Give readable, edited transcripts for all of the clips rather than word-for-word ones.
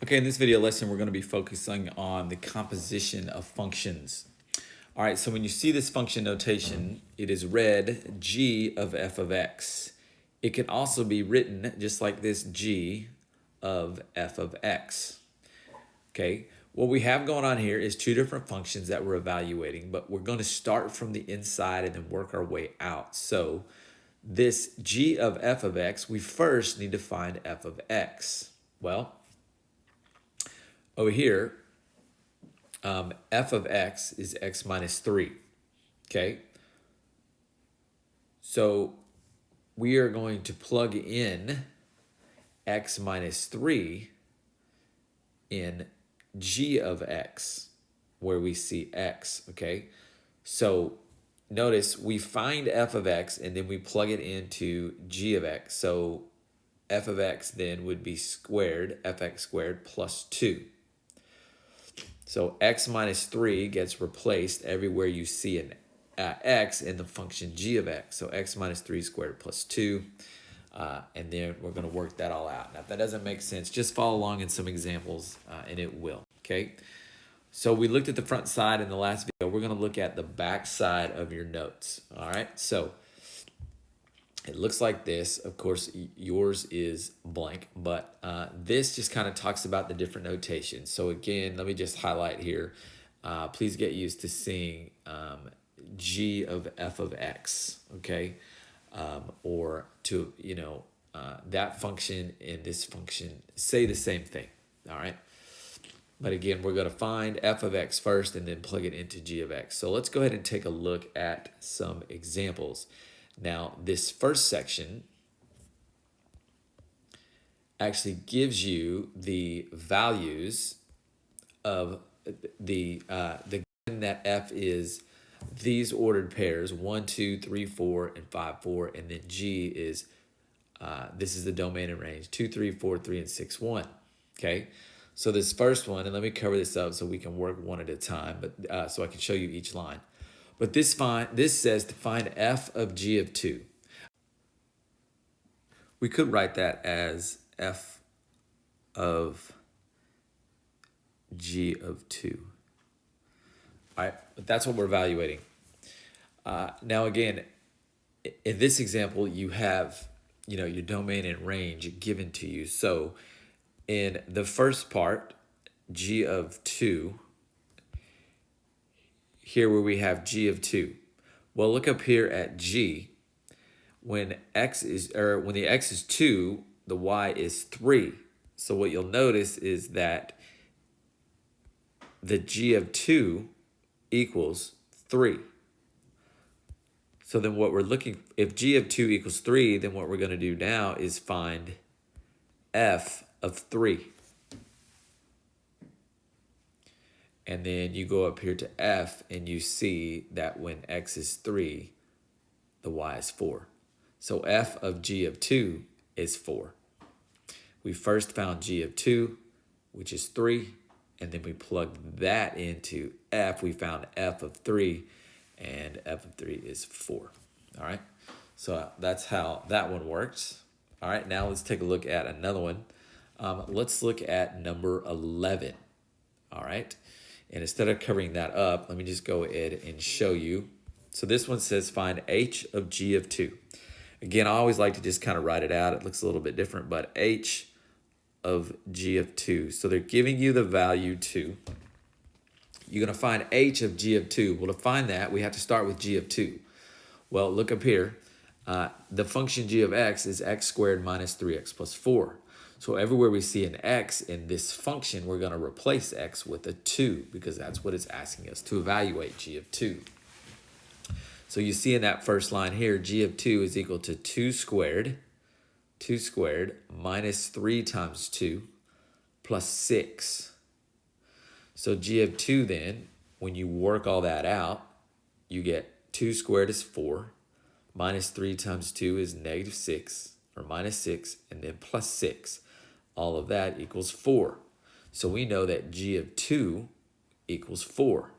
Okay, in this video lesson, we're going to be focusing on the composition of functions. All right, so when you see this function notation, it is read g of f of x. It can also be written just like this, g of f of x. Okay, what we have going on here is two different functions that we're evaluating, but we're going to start from the inside and then work our way out. So this g of f of x, we first need to find f of x. Well, over here, f of x is x minus 3, okay? So we are going to plug in x minus 3 in g of x, where we see x, okay? So notice we find f of x and then we plug it into g of x. So f of x then would be squared, fx squared plus 2. So x minus 3 gets replaced everywhere you see an x in the function g of x. So x minus 3 squared plus 2. And then we're going to work that all out. Now, if that doesn't make sense, just follow along in some examples, and it will. Okay? So we looked at the front side in the last video. We're going to look at the back side of your notes. All right? So it looks like this. Of course, yours is blank, but this just kind of talks about the different notations. So again, let me just highlight here. Please get used to seeing g of f of x, okay? Or to, that function and this function say the same thing, all right? But again, we're going to find f of x first and then plug it into g of x. So let's go ahead and take a look at some examples. Now, this first section actually gives you the values of the given that f is these ordered pairs 1, 2, 3, 4, and 5, 4, and then g is this is the domain and range 2, 3, 4, 3, and 6, 1. Okay, so this first one, and let me cover this up so we can work one at a time, but so I can show you each line. But this says to find f of g of 2. We could write that as f of g of 2. All right, but that's what we're evaluating. Now again, in this example, you have your domain and range given to you. So in the first part, g of 2, here where we have g of 2. Well, look up here at g. When the x is 2, the y is 3. So what you'll notice is that the g of 2 equals 3. So then what we're looking, if g of 2 equals 3, then what we're going to do now is find f of 3. And then you go up here to f and you see that when x is 3, the y is 4. So f of g of 2 is 4. We first found g of 2, which is 3, and then we plugged that into f. We found f of 3, and f of 3 is 4. All right, so that's how that one works. All right, now let's take a look at another one. Let's look at number 11. All right, and instead of covering that up, let me just go ahead and show you. So this one says find h of g of 2. Again, I always like to just kind of write it out. It looks a little bit different, but h of g of 2. So they're giving you the value 2. You're going to find h of g of 2. Well, to find that, we have to start with g of 2. Well, look up here. The function g of x is x squared minus 3x plus 4. So everywhere we see an x in this function, we're going to replace x with a 2 because that's what it's asking us to evaluate g of 2. So you see in that first line here, g of 2 is equal to 2 squared minus 3 times 2 plus 6. So g of 2 then, when you work all that out, you get 2 squared is 4, minus 3 times 2 is negative 6, or minus 6, and then plus 6. All of that equals 4. So we know that g of 2 equals 4.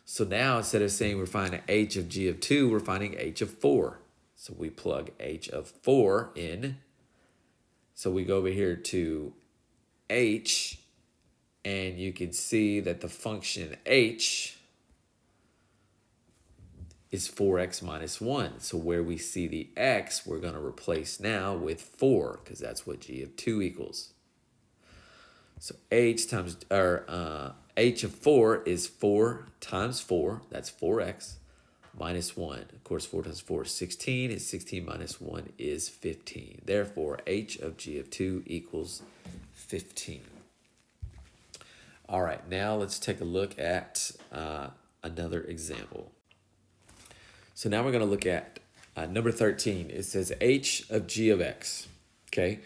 So now instead of saying we're finding h of g of 2, we're finding h of 4. So we plug h of 4 in. So we go over here to h, and you can see that the function h is 4x minus 1. So where we see the x, we're going to replace now with 4, because that's what g of 2 equals. So h of 4 is 4 times 4, that's 4x, minus 1. Of course, 4 times 4 is 16, and 16 minus 1 is 15. Therefore, h of g of 2 equals 15. All right, now let's take a look at another example. So now we're going to look at number 13. It says h of g of x, okay?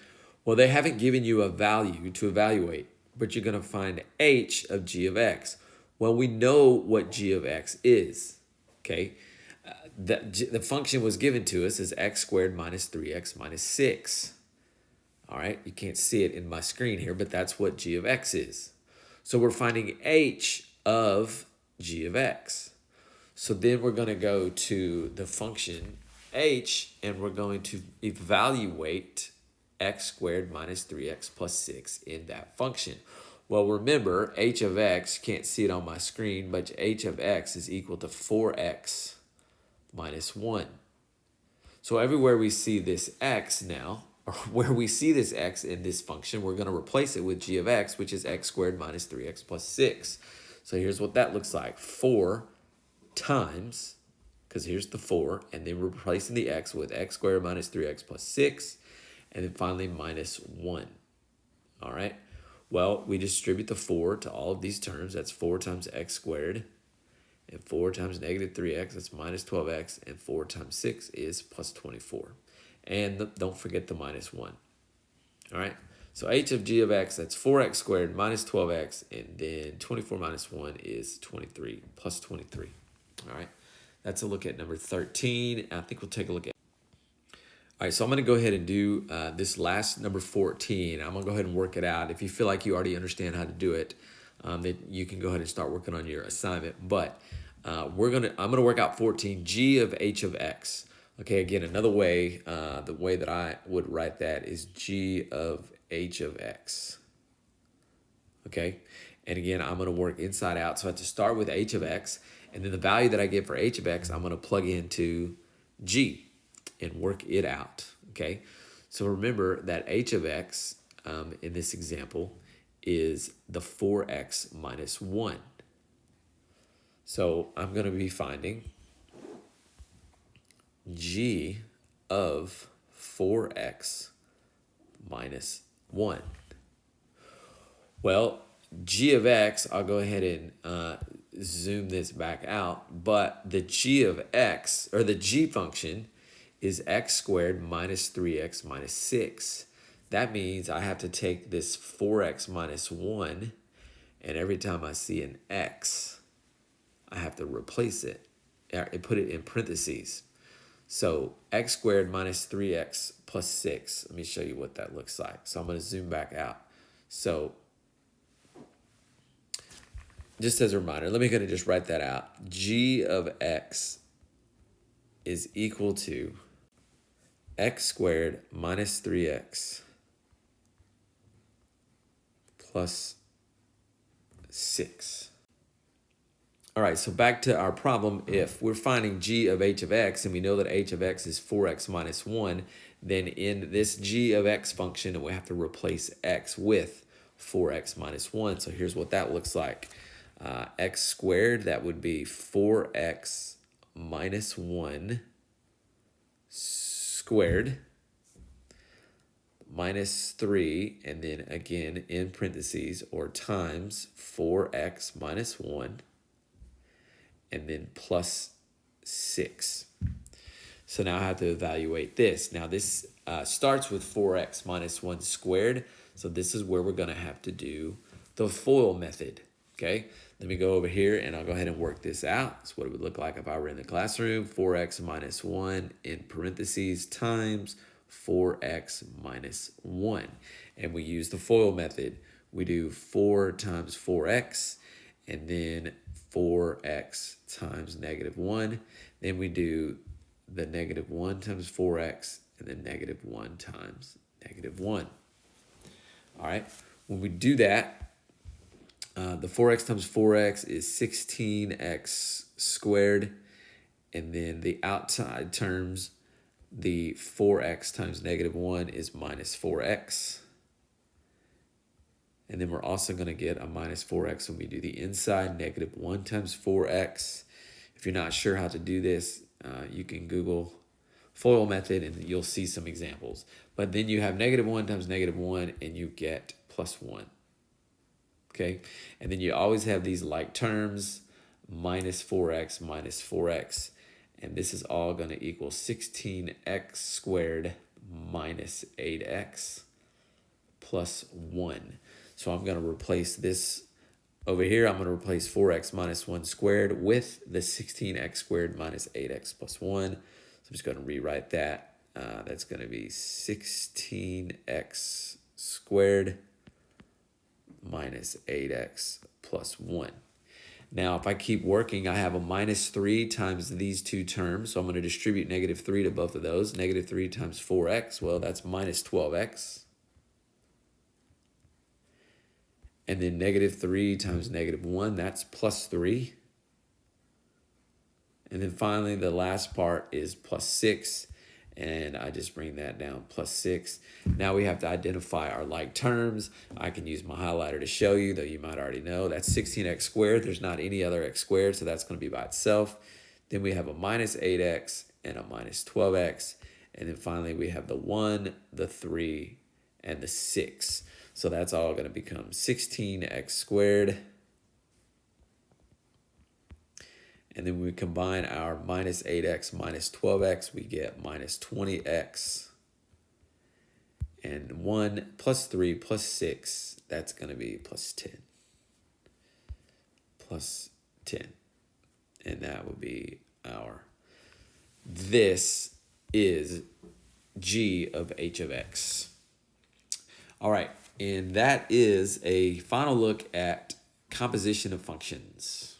Well, they haven't given you a value to evaluate, but you're going to find h of g of x. Well, we know what g of x is, okay? The function was given to us as x squared minus 3x minus 6. All right, you can't see it in my screen here, but that's what g of x is. So we're finding h of g of x. So then we're going to go to the function h, and we're going to evaluate x squared minus 3x plus 6 in that function. Well, remember, h of x, can't see it on my screen, but h of x is equal to 4x minus 1. So everywhere we see this x now, or where we see this x in this function, we're going to replace it with g of x, which is x squared minus 3x plus 6. So here's what that looks like. 4 times, because here's the 4, and then we're replacing the x with x squared minus 3x plus 6, and then finally minus 1. All right, well, we distribute the 4 to all of these terms. That's 4 times x squared, and 4 times negative 3x, that's minus 12x, and 4 times 6 is plus 24. And don't forget the minus 1. All right, so h of g of x, that's 4x squared minus 12x, and then 24 minus 1 is 23, plus 23. All right, that's a look at number 13. I think we'll take a look at. All right, so I'm going to go ahead and do this last number 14. I'm going to go ahead and work it out. If you feel like you already understand how to do it, then you can go ahead and start working on your assignment. But I'm going to work out 14, g of h of x. Okay, again, another way, the way that I would write that is g of h of x. Okay, and again, I'm going to work inside out. So I have to start with h of x, and then the value that I get for h of x, I'm going to plug into g and work it out. Okay, so remember that h of x in this example is the 4x minus 1. So I'm going to be finding g of 4x minus 1. Well, g of x, I'll go ahead and zoom this back out, but the g of x, or the g function, is x squared minus 3x minus 6. That means I have to take this 4x minus 1, and every time I see an x, I have to replace it and put it in parentheses. So x squared minus 3x plus 6. Let me show you what that looks like. So I'm going to zoom back out. So just as a reminder, let me go and just write that out. G of x is equal to x squared minus 3x plus 6. All right, so back to our problem. If we're finding g of h of x, and we know that h of x is 4x minus 1, then in this g of x function, we have to replace x with 4x minus 1. So here's what that looks like. X squared, that would be 4x minus 1 squared minus 3, and then again in parentheses, or times 4x minus 1, and then plus 6. So now I have to evaluate this. Now this starts with 4x minus 1 squared. So this is where we're going to have to do the FOIL method. Okay, let me go over here and I'll go ahead and work this out. That's what it would look like if I were in the classroom. 4x minus 1 in parentheses times 4x minus 1. And we use the FOIL method. We do 4 times 4x, and then 4x times negative 1. Then we do the negative 1 times 4x, and then negative 1 times negative 1. All right. When we do that, the 4x times 4x is 16x squared. And then the outside terms, the 4x times negative 1 is minus 4x. And then we're also going to get a minus 4x when we do the inside, negative 1 times 4x. If you're not sure how to do this, you can Google FOIL method and you'll see some examples. But then you have negative 1 times negative 1 and you get plus 1. Okay? And then you always have these like terms, minus 4x, minus 4x. And this is all going to equal 16x squared minus 8x plus 1. So I'm going to replace this over here. I'm going to replace 4x minus 1 squared with the 16x squared minus 8x plus 1. So I'm just going to rewrite that. That's going to be 16x squared minus 8x plus 1. Now, if I keep working, I have a minus 3 times these two terms. So I'm going to distribute negative 3 to both of those. Negative 3 times 4x, well, that's minus 12x. And then negative 3 times negative 1, that's plus 3. And then finally, the last part is plus 6. And I just bring that down, plus 6. Now we have to identify our like terms. I can use my highlighter to show you, though you might already know. That's 16x squared. There's not any other x squared, so that's going to be by itself. Then we have a minus 8x and a minus 12x. And then finally, we have the 1, the 3, and the 6. So that's all going to become 16x squared. And then when we combine our minus 8x minus 12x, we get minus 20x. And 1 plus 3 plus 6, that's going to be plus 10. Plus 10. And that would be our, this is g of h of x. All right, and that is a final look at composition of functions.